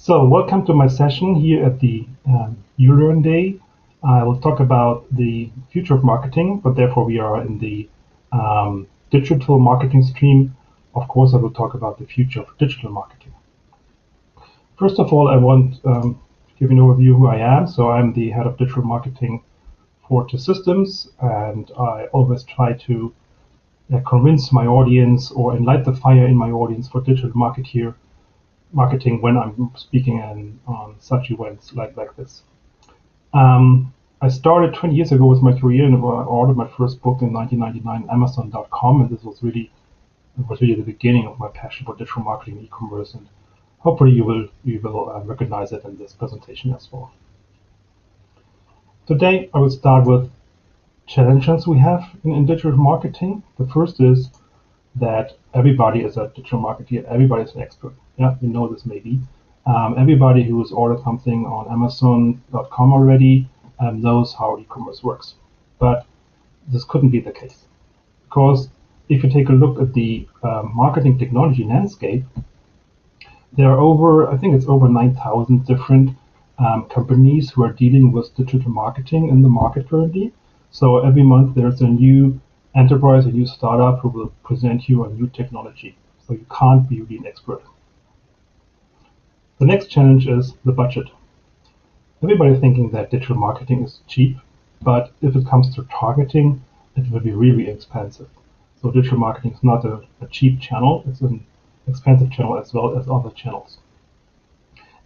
So, welcome to my session here at the YouLearn Day. I will talk about the future of marketing, but therefore we are in the digital marketing stream. Of course, I will talk about the future of digital marketing. First of all, I want to give you an overview who I am. So, I'm the head of digital marketing for T-Systems, and I always try to convince my audience or enlight the fire in my audience for digital marketing when I'm speaking on such events like this. I started 20 years ago with my career, and I ordered my first book in 1999, Amazon.com, and this was really the beginning of my passion for digital marketing and e-commerce. And hopefully you will recognize it in this presentation as well. Today I will start with challenges we have in digital marketing. The first is that everybody is a digital marketer, everybody is an expert. Yeah, you know this maybe. Everybody who has ordered something on Amazon.com already knows how e-commerce works. But this couldn't be the case. Because if you take a look at the marketing technology landscape, there are I think it's over 9,000 different companies who are dealing with digital marketing in the market currently. So every month there's a new enterprise, a new startup who will present you a new technology. So you can't be really an expert. The next challenge is the budget. Everybody's thinking that digital marketing is cheap, but if it comes to targeting, it will be really expensive. So digital marketing is not a cheap channel, it's an expensive channel as well as other channels.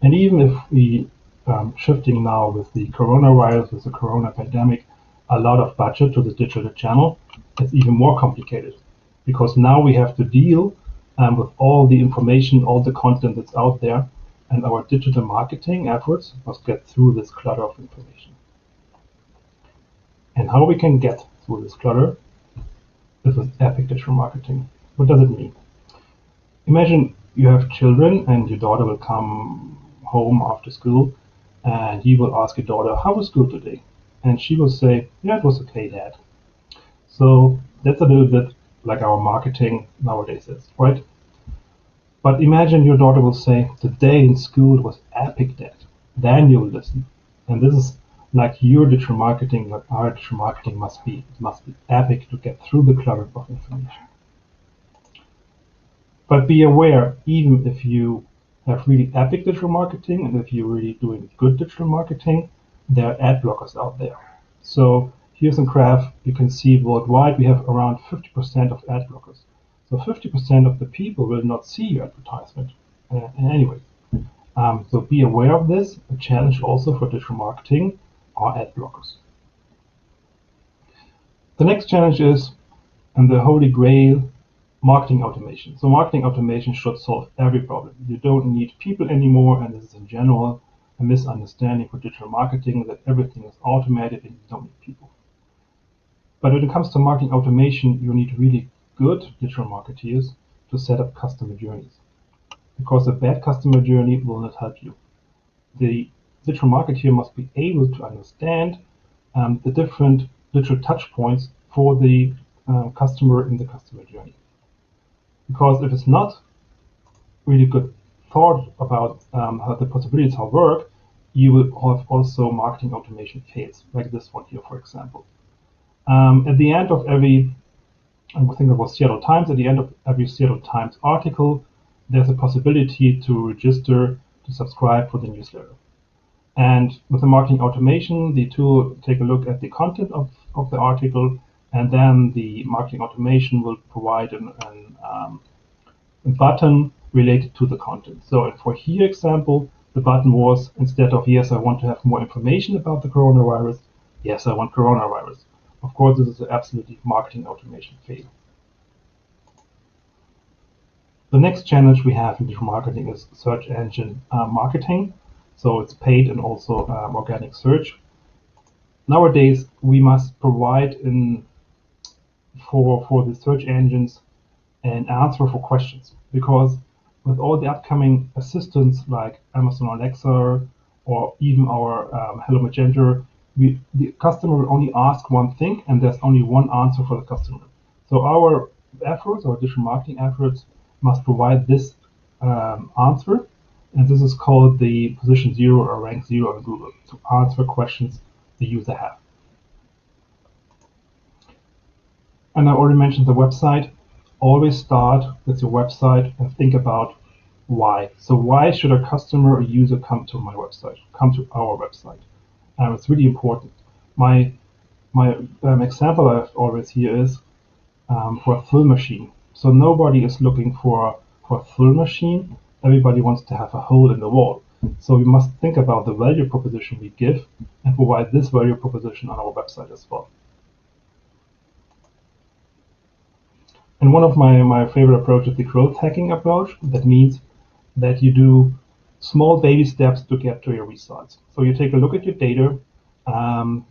And even if we shifting now with the coronavirus, with the corona pandemic, a lot of budget to the digital channel, it's even more complicated because now we have to deal with all the information, all the content that's out there, and our digital marketing efforts must get through this clutter of information. And how we can get through this clutter is with epic digital marketing. What does it mean? Imagine you have children and your daughter will come home after school and you will ask your daughter, how was school today? And she will say, yeah, it was okay, Dad. So that's a little bit like our marketing nowadays is, right? But imagine your daughter will say, the day in school was epic, Dad. Then you will listen. And this is like your digital marketing, like our digital marketing must be. It must be epic to get through the clutter of information. But be aware, even if you have really epic digital marketing and if you're really doing good digital marketing, there are ad blockers out there. So here's a graph. You can see worldwide we have around 50% of ad blockers. So 50% of the people will not see your advertisement anyway. So be aware of this. A challenge also for digital marketing are ad blockers. The next challenge is, and the holy grail, marketing automation. So marketing automation should solve every problem. You don't need people anymore, and this is in general a misunderstanding for digital marketing that everything is automated and you don't need people. But when it comes to marketing automation, you need really good digital marketeers to set up customer journeys, because a bad customer journey will not help you. The digital marketeer must be able to understand the different digital touch points for the customer in the customer journey. Because if it's not really good thought about how the possibilities how work, you will have also marketing automation fails, like this one here, for example. At the end of every, I think it was Seattle Times, at the end of every Seattle Times article, there's a possibility to register to subscribe for the newsletter. And with the marketing automation, the tool take a look at the content of the article, and then the marketing automation will provide a button related to the content. So for here example, the button was, instead of yes, I want to have more information about the coronavirus, yes, I want coronavirus. Of course, this is an absolutely marketing automation fail. The next challenge we have in digital marketing is search engine marketing. So it's paid and also organic search. Nowadays, we must provide for the search engines an answer for questions, because with all the upcoming assistants like Amazon Alexa or even our Hello Magenta, the customer will only ask one thing and there's only one answer for the customer. So our efforts, our digital marketing efforts, must provide this answer And this is called the position 0 or rank 0 on Google, to answer questions the user have. And I already mentioned the website. Always start with your website and think about why. So why should a customer or user come to my website, come to our website? It's really important. My example I have always here is for a fill machine. So nobody is looking for a fill machine. Everybody wants to have a hole in the wall. So we must think about the value proposition we give and provide this value proposition on our website as well. And one of my favorite approaches is the growth hacking approach. That means that you do small baby steps to get to your results. So you take a look at your data,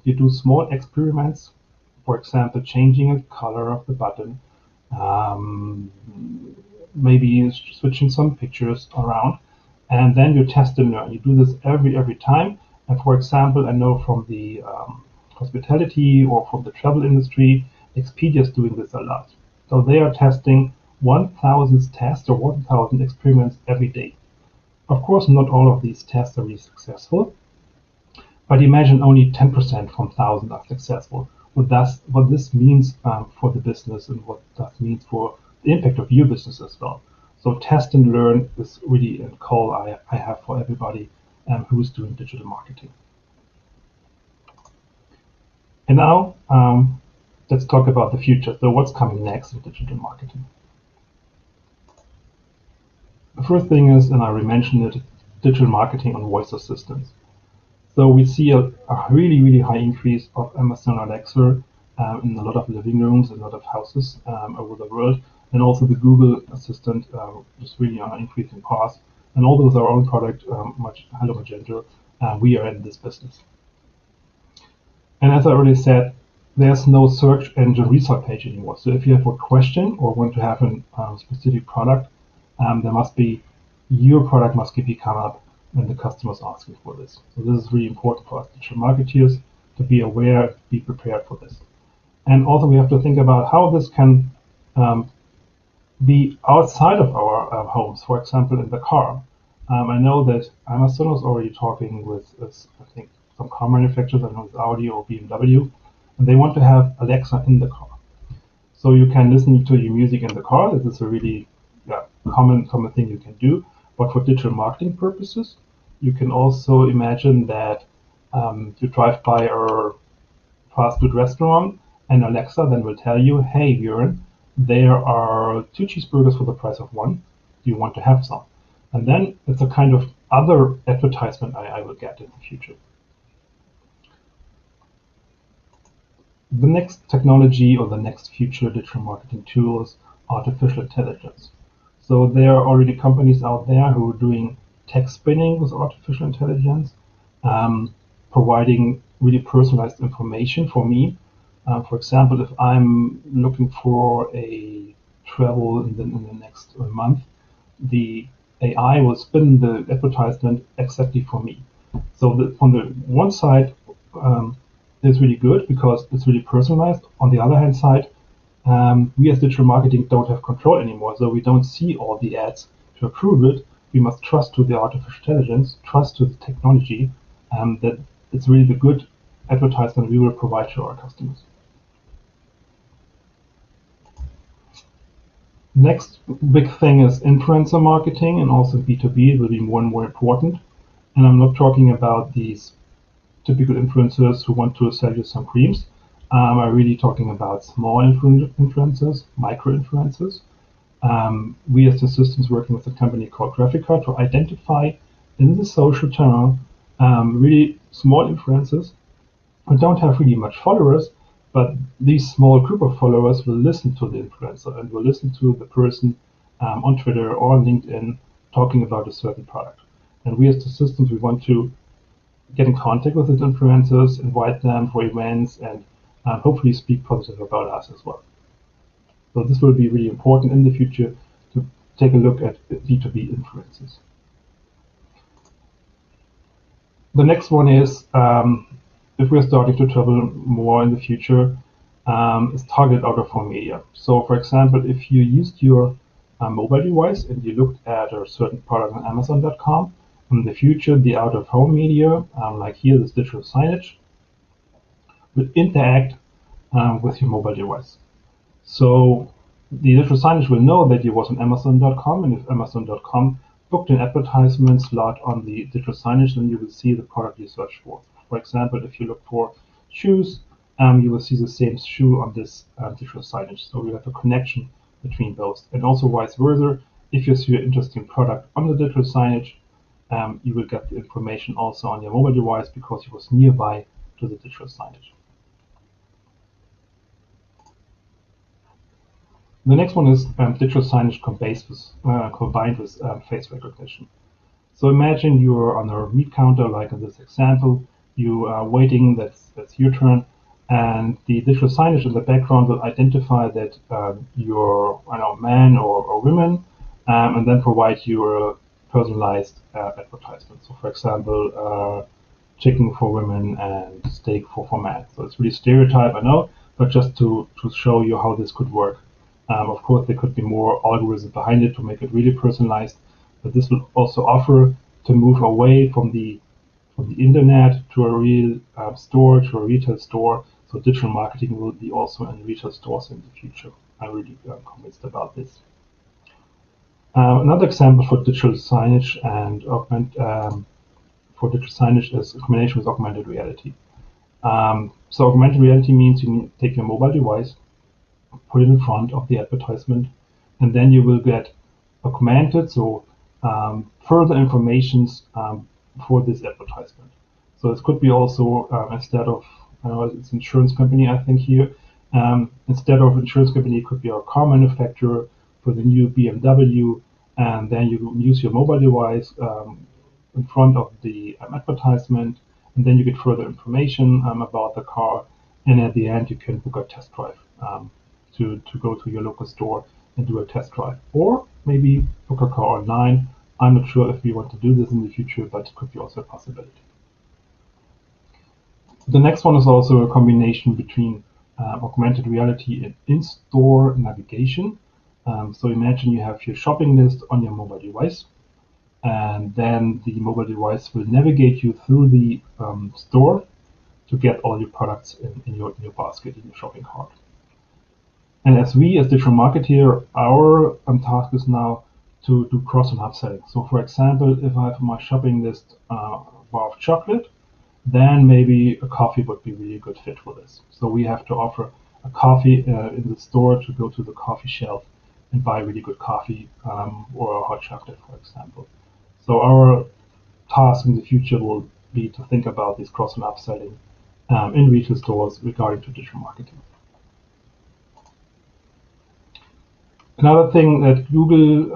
you do small experiments, for example, changing the color of the button, maybe switching some pictures around, and then you test and learn. You do this every time. And for example, I know from the hospitality or from the travel industry, Expedia is doing this a lot. So they are testing 1,000 tests or 1,000 experiments every day. Of course, not all of these tests are really successful, but imagine only 10% from 1,000 are successful. What this means for the business and what that means for the impact of your business as well. So test and learn is really a call I have for everybody who is doing digital marketing. And now, let's talk about the future. So what's coming next in digital marketing? The first thing is, and I already mentioned it, digital marketing on voice assistants. So we see a really high increase of Amazon Alexa in a lot of living rooms, a lot of houses over the world, and also the Google Assistant is really on an increasing path. And although with our own product, Hello Magento, we are in this business. And as I already said, there's no search engine result page anymore. So if you have a question or want to have a specific product, your product must come up when the customer is asking for this. So this is really important for us digital marketeers to be aware, be prepared for this. And also we have to think about how this can be outside of our homes, for example, in the car. I know that Amazon was already talking with, I think, some car manufacturers, I know it's Audi or BMW, and they want to have Alexa in the car. So you can listen to your music in the car. This is a really common thing you can do. But for digital marketing purposes, you can also imagine that you drive by a fast food restaurant and Alexa then will tell you, hey Björn, there are 2 cheeseburgers for the price of 1. Do you want to have some? And then it's a kind of other advertisement I will get in the future. The next technology or the next future digital marketing tool is artificial intelligence. So there are already companies out there who are doing text spinning with artificial intelligence, providing really personalized information for me. For example, if I'm looking for a travel in the next month, the AI will spin the advertisement exactly for me. So on the one side, it's really good because it's really personalized. On the other hand side, we as digital marketing don't have control anymore, so we don't see all the ads to approve it. We must trust to the artificial intelligence, trust to the technology, that it's really the good advertisement we will provide to our customers. Next big thing is influencer marketing, and also B2B will be more and more important. And I'm not talking about these typical influencers who want to sell you some creams. I'm really talking about small influencers, micro-influencers. We as the systems working with a company called Graphica to identify in the social channel really small influencers who don't have really much followers, but these small group of followers will listen to the influencer and will listen to the person on Twitter or on LinkedIn talking about a certain product. And we as the systems, we want to get in contact with these influencers, invite them for events, and hopefully speak positive about us as well. So this will be really important in the future to take a look at B2B influencers. The next one is, if we're starting to travel more in the future, is targeted out-of-home media. So for example, if you used your mobile device and you looked at a certain product on Amazon.com, in the future, the out-of-home media, like here, this digital signage, will interact with your mobile device. So the digital signage will know that you was on Amazon.com, and if Amazon.com booked an advertisement slot on the digital signage, then you will see the product you search for. For example, if you look for shoes, you will see the same shoe on this digital signage. So we have a connection between those. And also vice versa, if you see an interesting product on the digital signage, you will get the information also on your mobile device because it was nearby to the digital signage. The next one is digital signage combined with face recognition. So imagine you're on a meat counter, like in this example, you are waiting, that's your turn, and the digital signage in the background will identify that you're a man or woman, and then provide you a personalized advertisement. So for example, chicken for women and steak for men. So it's really stereotype, I know, but just to show you how this could work. Of course, there could be more algorithms behind it to make it really personalized, but this will also offer to move away from the internet to a real store, to a retail store. So digital marketing will be also in retail stores in the future. I'm really convinced about this. Another example for digital signage and is a combination with augmented reality. So augmented reality means you take your mobile device, put it in front of the advertisement, and then you will get augmented, so further informations for this advertisement. So it could be also instead of it's insurance company, I think here. Instead of insurance company, it could be a car manufacturer for the new BMW, and then you use your mobile device in front of the advertisement, and then you get further information about the car, and at the end you can book a test drive to go to your local store and do a test drive, or maybe book a car online. I'm not sure if we want to do this in the future, but it could be also a possibility. The next one is also a combination between augmented reality and in-store navigation. So imagine you have your shopping list on your mobile device, and then the mobile device will navigate you through the store to get all your products in your basket, in your shopping cart. And as digital marketer, our task is now to do cross and upselling. So for example, if I have my shopping list bar of chocolate, then maybe a coffee would be really good fit for this. So we have to offer a coffee in the store to go to the coffee shelf and buy really good coffee or a hot chocolate, for example. So our task in the future will be to think about this cross and upselling in retail stores regarding to digital marketing. Another thing that Google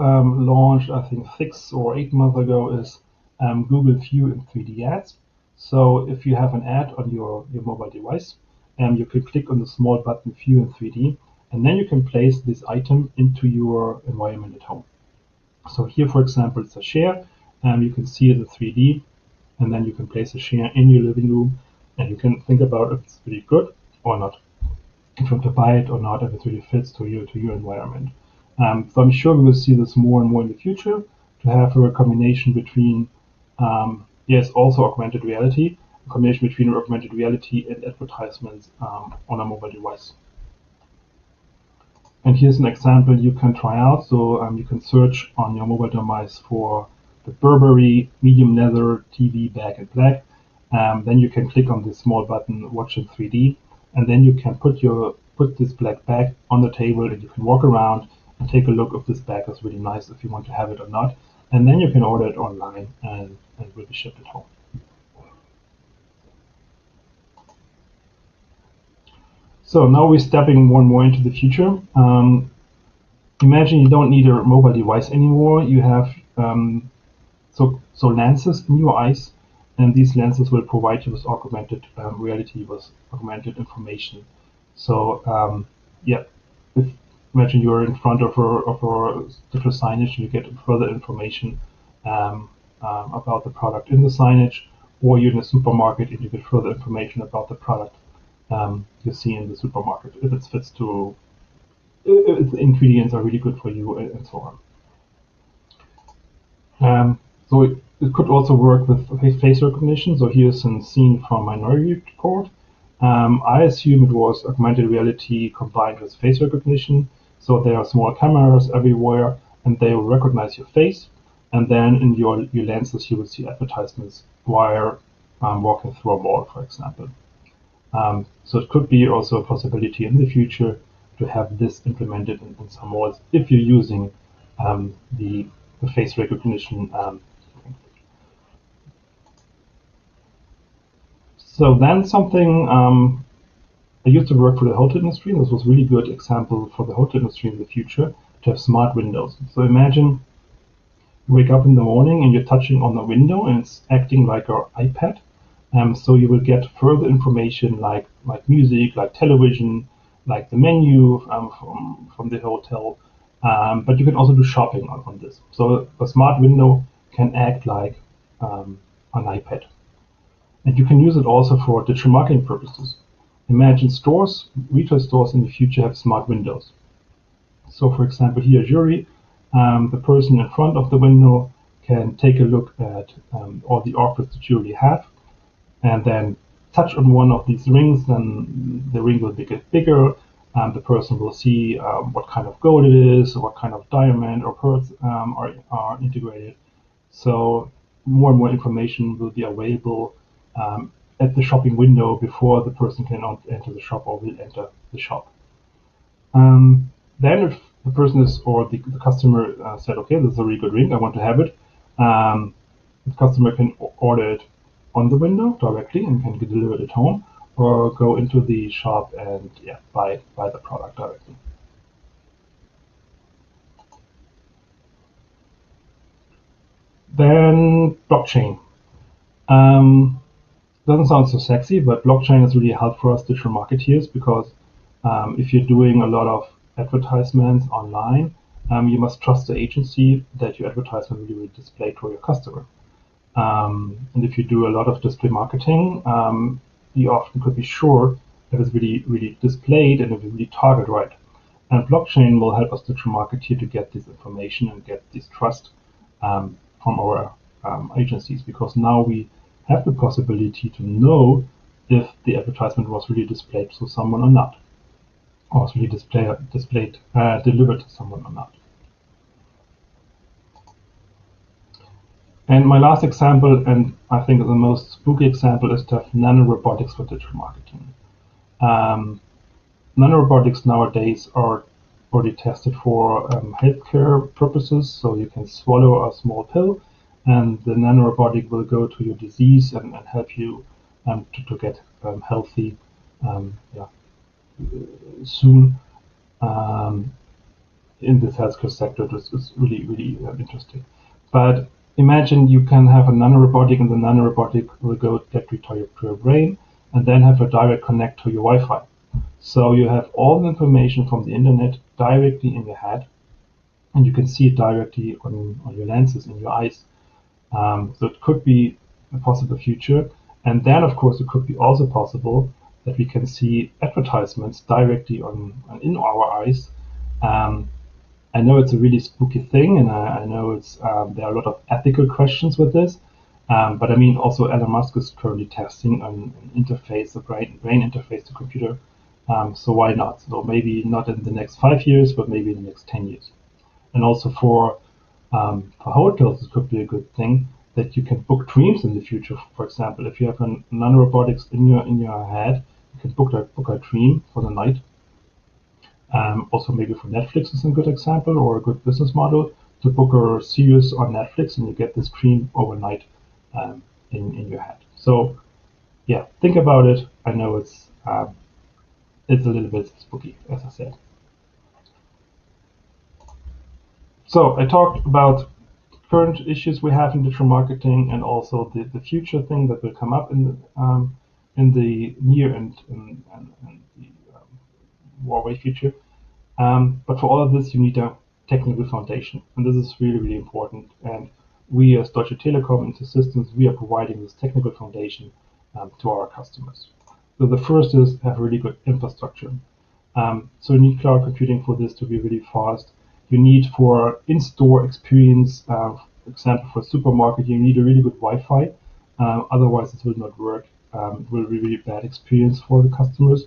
launched, I think 6 or 8 months ago, is Google View in 3D ads. So if you have an ad on your mobile device, you can click on the small button View in 3D, and then you can place this item into your environment at home. So here, for example, it's a chair, you can see it in 3D, and then you can place a chair in your living room, and you can think about if it's really good or not, if you want to buy it or not, if it really fits to your environment. So I'm sure we will see this more and more in the future, to have a combination between, also augmented reality, a combination between augmented reality and advertisements on a mobile device. And here's an example you can try out. So you can search on your mobile device for the Burberry medium leather TV bag in black. Then you can click on this small button, Watch in 3D, and then you can put this black bag on the table, and you can walk around and take a look if this bag is really nice, if you want to have it or not. And then you can order it online, and it will be shipped at home. So now we're stepping more and more into the future. Imagine you don't need a mobile device anymore. You have so lenses in your eyes, and these lenses will provide you with augmented reality, with augmented information. So imagine you're in front of a digital signage, and you get further information about the product in the signage, or you're in a supermarket and you get further information about the product you see in the supermarket, if it fits to if the ingredients are really good for you, and so on. So it could also work with face recognition. So here's a scene from Minority Report. I assume it was augmented reality combined with face recognition. So there are small cameras everywhere, and they will recognize your face. And then in your lenses, you will see advertisements while walking through a mall, for example. So it could be also a possibility in the future to have this implemented in some malls if you're using the face recognition. So then something I used to work for the hotel industry. This was a really good example for the hotel industry in the future to have smart windows. So imagine you wake up in the morning and you're touching on the window and it's acting like your iPad. So you will get further information like music, like television, like the menu from the hotel. But you can also do shopping on this. So a smart window can act like an iPad. And you can use it also for digital marketing purposes. Imagine stores, retail stores in the future have smart windows. So for example, here at Jury, the person in front of the window can take a look at all the offers that you already have, and then touch on one of these rings, then the ring will get bigger. The person will see what kind of gold it is, or what kind of diamond or pearls are integrated. So more and more information will be available at the shopping window before the person can enter the shop or will enter the shop. Then if the person is, or the customer said, okay, this is a really good ring, I want to have it, the customer can order it on the window directly and can get delivered at home, or go into the shop and buy the product directly. Then blockchain. Doesn't sound so sexy, but blockchain is really helpful for us digital marketeers because if you're doing a lot of advertisements online, you must trust the agency that your advertisement really will display to your customer. And if you do a lot of display marketing, you often could be sure that it's really displayed and it will really target right. And blockchain will help us digital marketeer to get this information and get this trust from our agencies, because now we have the possibility to know if the advertisement was really displayed to someone or not, or was really delivered to someone or not. And my last example, and I think the most spooky example, is to have nano robotics for digital marketing. Nano robotics nowadays are already tested for healthcare purposes, so you can swallow a small pill and the nanorobotic will go to your disease and help you to get healthy soon. In this healthcare sector, this is really interesting. But imagine you can have a nanorobotic, and the nanorobotic will go directly to your brain and then have a direct connect to your Wi-Fi. So you have all the information from the internet directly in your head, and you can see it directly on your lenses in your eyes. So it could be a possible future. And then, of course, it could be also possible that we can see advertisements directly in our eyes. I know it's a really spooky thing, and I know there are a lot of ethical questions with this. But I mean, also Elon Musk is currently testing an interface, a brain interface to computer. So why not? So maybe not in the next 5 years, but maybe in the next 10 years. And also for hotels, it could be a good thing that you can book dreams in the future. For example, if you have a nanorobotics in your head, you can book a dream for the night. Also, maybe for Netflix is a good example, or a good business model to book a series on Netflix, and you get this dream overnight in your head. So, yeah, think about it. I know it's a little bit spooky, as I said. So I talked about current issues we have in digital marketing, and also the future thing that will come up in the near and the more away future. But for all of this, you need a technical foundation, and this is really important. And we as Deutsche Telekom InterSystems, we are providing this technical foundation to our customers. So the first is have really good infrastructure. So you need cloud computing for this to be really fast. You need for in-store experience, for example, for a supermarket, you need a really good Wi-Fi. Otherwise, it will not work. It will be a really bad experience for the customers.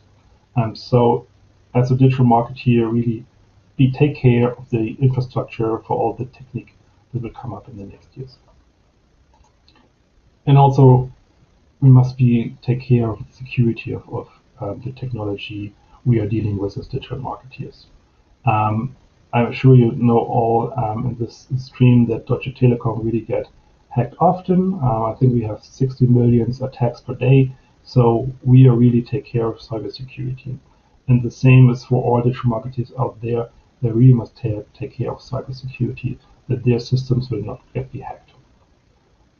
So as a digital marketeer, really take care of the infrastructure for all the technique that will come up in the next years. And also, we must take care of the security of the technology we are dealing with as digital marketeers. I'm sure you know all in this stream that Deutsche Telekom really get hacked often. I think we have 60 million attacks per day, so we are really take care of cybersecurity. And the same is for all digital marketers out there. They really must take care of cybersecurity, that their systems will not be hacked.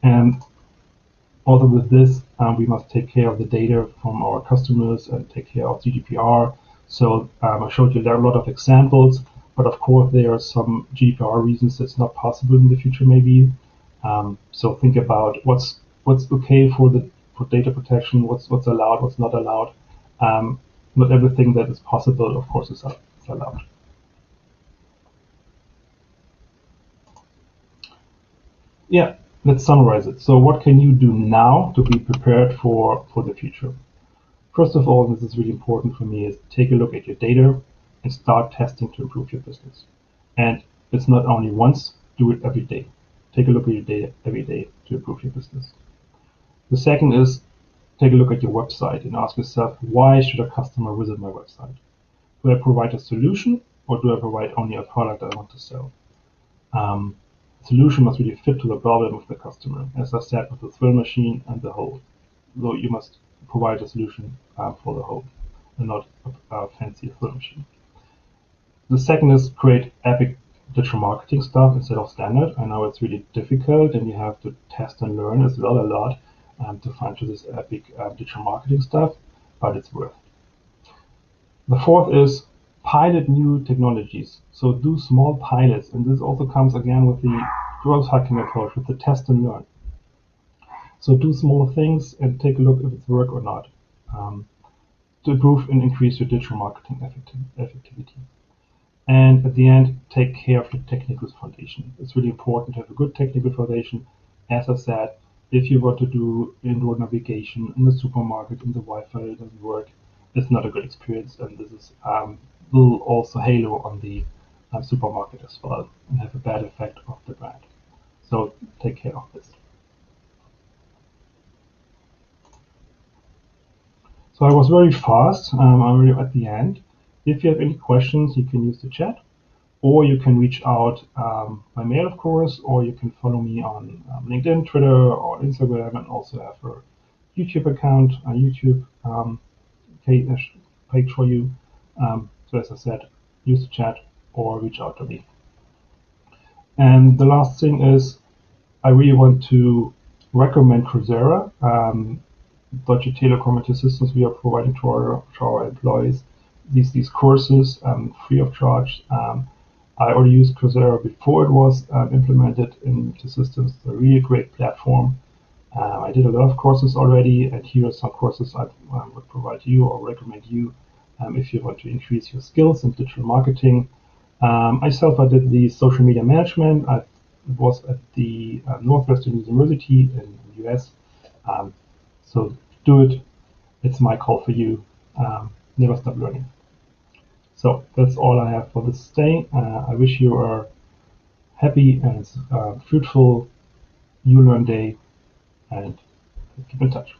And also with this, we must take care of the data from our customers and take care of GDPR. So I showed you there are a lot of examples, but of course there are some GDPR reasons that's not possible in the future maybe. So think about what's okay for data protection, what's allowed, what's not allowed. Not everything that is possible, of course, is allowed. Yeah, let's summarize it. So what can you do now to be prepared for the future? First of all, and this is really important for me, is take a look at your data and start testing to improve your business. And it's not only once, do it every day. Take a look at your data every day to improve your business. The second is take a look at your website and ask yourself, why should a customer visit my website? Do I provide a solution or do I provide only a product I want to sell? Solution must really fit to the problem of the customer, as I said with the thrill machine and the whole. So you must provide a solution for the whole and not a fancy thrill machine. The second is create epic digital marketing stuff instead of standard. I know it's really difficult and you have to test and learn as well a lot to find this epic digital marketing stuff, but it's worth it. The fourth is pilot new technologies. So do small pilots, and this also comes again with the growth hacking approach, with the test and learn. So do small things and take a look if it's work or not, to improve and increase your digital marketing effectivity. And at the end, take care of your technical foundation. It's really important to have a good technical foundation. As I said, if you want to do indoor navigation in the supermarket and the Wi-Fi doesn't work, it's not a good experience, and this is will also halo on the supermarket as well and have a bad effect of the brand. So take care of this. So I was very fast. I'm already at the end. If you have any questions, you can use the chat, or you can reach out by mail, of course, or you can follow me on LinkedIn, Twitter, or Instagram, and also have a YouTube account, a YouTube page for you. So as I said, use the chat or reach out to me. And the last thing is, I really want to recommend Coursera. Deutsche Telekom IT systems we are providing to our employees. These courses free of charge. I already used Coursera before it was implemented into systems. It's a really great platform. I did a lot of courses already, and here are some courses I would provide you or recommend you if you want to increase your skills in digital marketing. Myself, I did the social media management. I was at the Northwestern University in the US. So do it. It's my call for you. Never stop learning. So that's all I have for this day. I wish you a happy and fruitful YouLearn day, and keep in touch.